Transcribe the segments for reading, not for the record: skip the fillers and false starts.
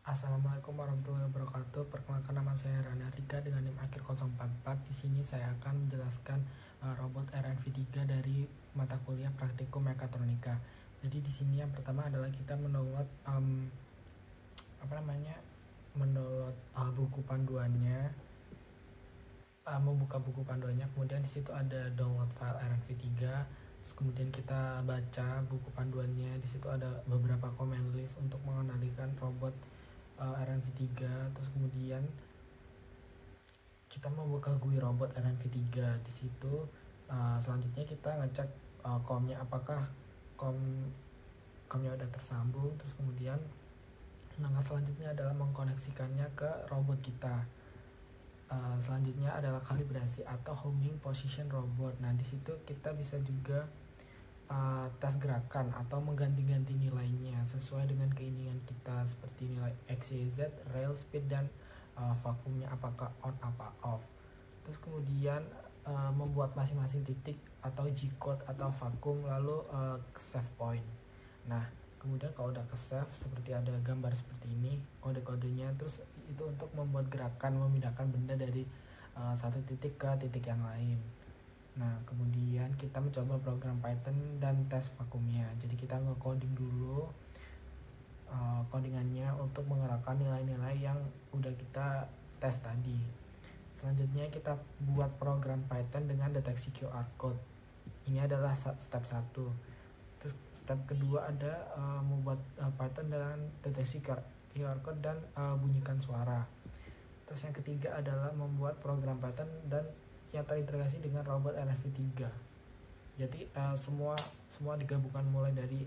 Assalamualaikum warahmatullahi wabarakatuh. Perkenalkan, nama saya Rana Rika dengan NIM akhir 044. Di sini saya akan menjelaskan robot RNV3 dari mata kuliah Praktikum Mekatronika. Jadi di sini yang pertama adalah kita mendownload buku panduannya, membuka buku panduannya. Kemudian di situ ada download file RNV3. Terus kemudian kita baca buku panduannya. Di situ ada beberapa command list untuk mengendalikan robot RNV3. Terus kemudian kita membuka GUI robot RNV3. Di situ selanjutnya kita ngecek COM-nya, apakah COM-nya udah tersambung. Terus kemudian langkah selanjutnya adalah mengkoneksikannya ke robot kita. Selanjutnya adalah kalibrasi atau homing position robot. Nah, di situ kita bisa juga tes gerakan atau mengganti-ganti nilainya sesuai dengan keinginan kita, seperti nilai X, Y, Z, rail speed, dan vakumnya apakah on apa off. Terus kemudian membuat masing-masing titik atau G-code atau vakum, lalu save point. Nah, kemudian kalau udah ke save, seperti ada gambar seperti ini kode-kodenya. Terus itu untuk membuat gerakan memindahkan benda dari satu titik ke titik yang lain. Nah, kemudian kita mencoba program Python dan tes vakumnya. Jadi kita nge-coding dulu codingannya untuk menggerakkan nilai-nilai yang udah kita tes tadi. Selanjutnya kita buat program Python dengan deteksi QR code. Ini adalah step 1. Terus step kedua ada membuat Python dengan deteksi QR code dan bunyikan suara. Terus yang ketiga adalah membuat program Python dan yang terintegrasi dengan robot RNV3. Jadi semua digabungkan mulai dari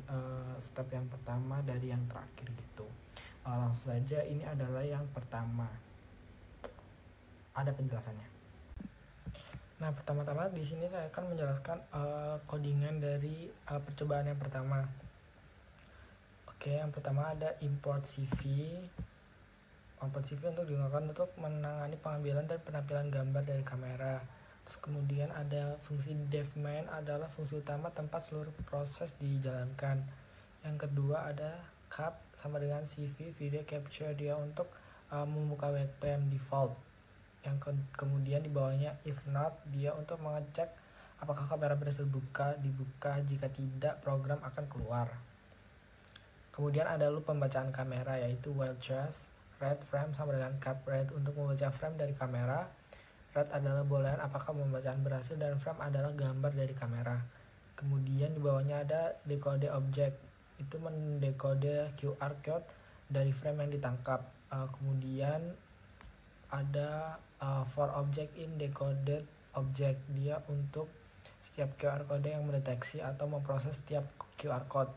step yang pertama dari yang terakhir gitu. Langsung saja, ini adalah yang pertama. Ada penjelasannya. Nah, pertama-tama di sini saya akan menjelaskan codingan dari percobaan yang pertama. Oke, yang pertama ada import CV. Import CV untuk digunakan untuk menangani pengambilan dan penampilan gambar dari kamera. Terus kemudian ada fungsi devmain, adalah fungsi utama tempat seluruh proses dijalankan. Yang kedua ada cap sama dengan CV, video capture, dia untuk membuka webcam default. Yang kemudian di bawahnya if not, dia untuk mengecek apakah kamera berhasil dibuka. Jika tidak, program akan keluar. Kemudian ada loop pembacaan kamera, yaitu while trace, read frame sama dengan cap read untuk membaca frame dari kamera. Read adalah bolehan apakah pembacaan berhasil, dan frame adalah gambar dari kamera. Kemudian di bawahnya ada decode object, itu mendekode QR code dari frame yang ditangkap. Kemudian ada for object in decoded object, dia untuk setiap QR code yang mendeteksi atau memproses setiap QR code.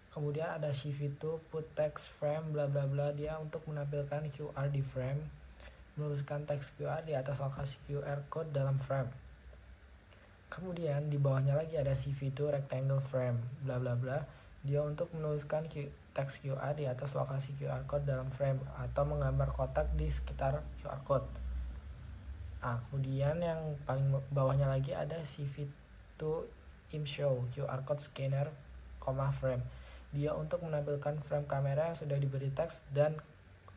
Kemudian ada CV2 put text frame bla bla bla, dia untuk menampilkan QR di frame, menuliskan teks QR di atas lokasi QR code dalam frame. Kemudian di bawahnya lagi ada CV2 rectangle frame bla bla bla, dia untuk menuliskan teks QR di atas lokasi QR code dalam frame atau menggambar kotak di sekitar QR code. Kemudian yang paling bawahnya lagi ada CV2 imshow QR code scanner, frame, dia untuk menampilkan frame kamera yang sudah diberi teks dan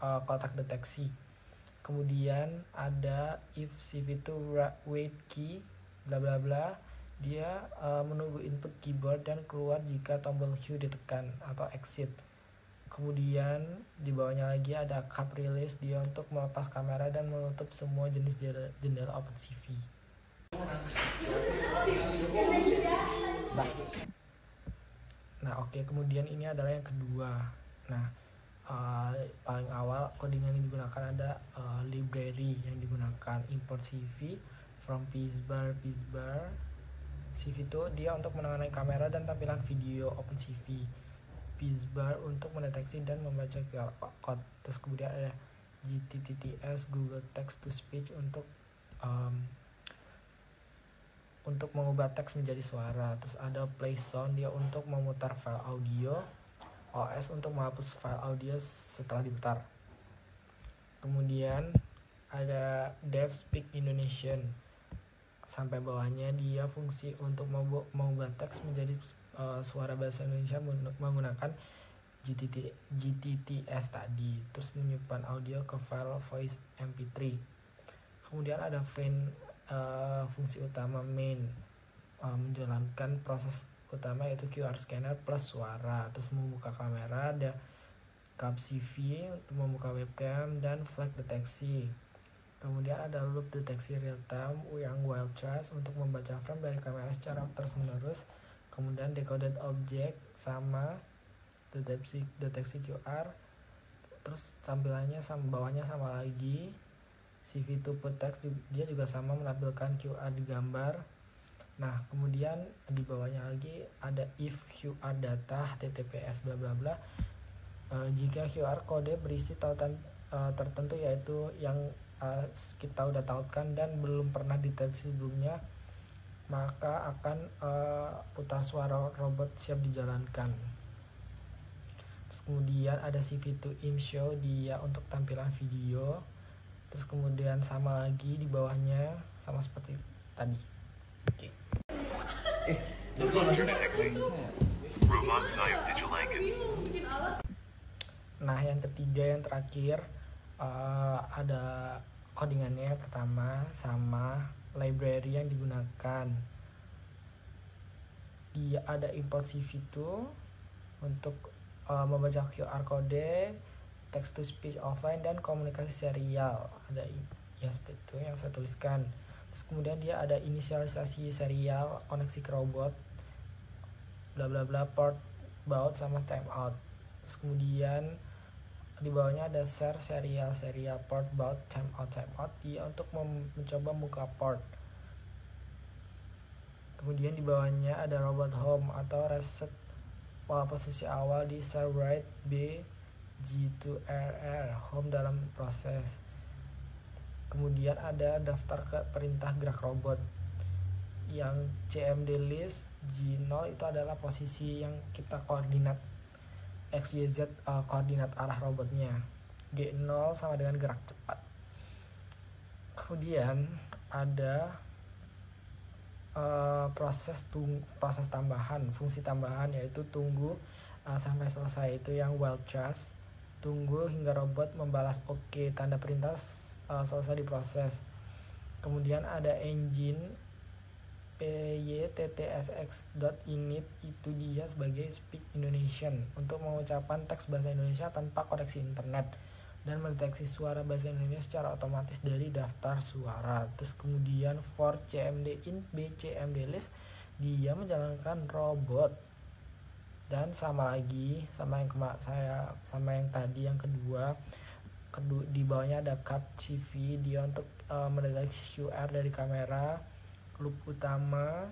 kotak deteksi. Kemudian ada if CV2 wait key bla bla bla, dia menunggu input keyboard dan keluar jika tombol Q ditekan atau exit. Kemudian di bawahnya lagi ada cap release, dia untuk melepas kamera dan menutup semua jenis jendela OpenCV. Nah, oke, kemudian ini adalah yang kedua. Nah, paling awal codingan yang digunakan ada library yang digunakan import CV from PISBAR. CV itu dia untuk menangani kamera dan tampilan video OpenCV. PISBAR untuk mendeteksi dan membaca QR code. Terus kemudian ada GTTS Google Text to Speech untuk mengubah teks menjadi suara. Terus ada play sound, dia untuk memutar file audio. OS untuk menghapus file audio setelah diputar. Kemudian ada dev speak Indonesian, sampai bawahnya dia fungsi untuk mengubah teks menjadi suara bahasa Indonesia menggunakan GTTS tadi, terus menyimpan audio ke file voice MP3. Kemudian ada fungsi utama main, menjalankan proses utama yaitu QR scanner plus suara, terus membuka kamera, ada CapCV untuk membuka webcam, dan flag deteksi. Kemudian ada loop deteksi real time yang wild trace untuk membaca frame dari kamera secara terus menerus. Kemudian decoded object sama deteksi QR, terus tampilannya sama, bawahnya sama lagi. CV2 put text dia juga sama, menampilkan QR di gambar. Nah, kemudian di bawahnya lagi ada if QR data HTTPS bla bla bla. Jika QR kode berisi tautan tertentu yaitu yang kita udah tautkan dan belum pernah deteksi sebelumnya, maka akan putar suara robot siap dijalankan. Terus kemudian ada CV2 im show dia untuk tampilan video. Terus kemudian sama lagi di bawahnya sama seperti tadi. Oke. Nah, yang ketiga, yang terakhir, ada codingannya. Pertama sama library yang digunakan. Dia ada import CV2 untuk membaca QR kode, text to speech offline, dan komunikasi serial. Ada ya seperti itu yang saya tuliskan. Terus kemudian dia ada inisialisasi serial, koneksi ke robot, bla bla bla, port baud sama timeout. Terus kemudian di bawahnya ada share serial port baud timeout dia untuk mencoba buka port. Kemudian di bawahnya ada robot home atau reset posisi awal di share write B G2RR home dalam proses. Kemudian ada daftar ke perintah gerak robot. Yang CMD list G0 itu adalah posisi yang kita koordinat XYZ, koordinat arah robotnya. G0 sama dengan gerak cepat. Kemudian ada proses tambahan, fungsi tambahan yaitu tunggu sampai selesai, itu yang wild trust. Tunggu hingga robot membalas oke, tanda perintah selesai diproses. Kemudian ada engine pyttsx.init, itu dia sebagai speak Indonesian untuk mengucapkan teks bahasa Indonesia tanpa koneksi internet dan mendeteksi suara bahasa Indonesia secara otomatis dari daftar suara. Terus kemudian for cmd in bcmd list, dia menjalankan robot. Dan sama lagi sama yang tadi yang kedua, di bawahnya ada CapCV, dia untuk mendeteksi QR dari kamera, loop utama,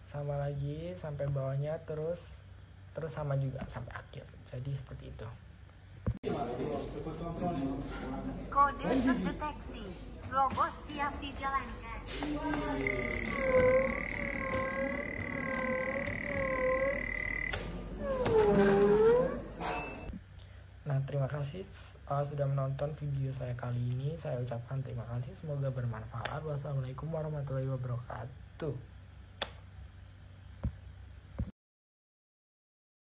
sama lagi sampai bawahnya, terus sama juga sampai akhir. Jadi seperti itu. Kode terdeteksi, robot siap dijalankan. Nah, terima kasih sudah menonton video saya kali ini. Saya ucapkan terima kasih, semoga bermanfaat. Wassalamualaikum warahmatullahi wabarakatuh.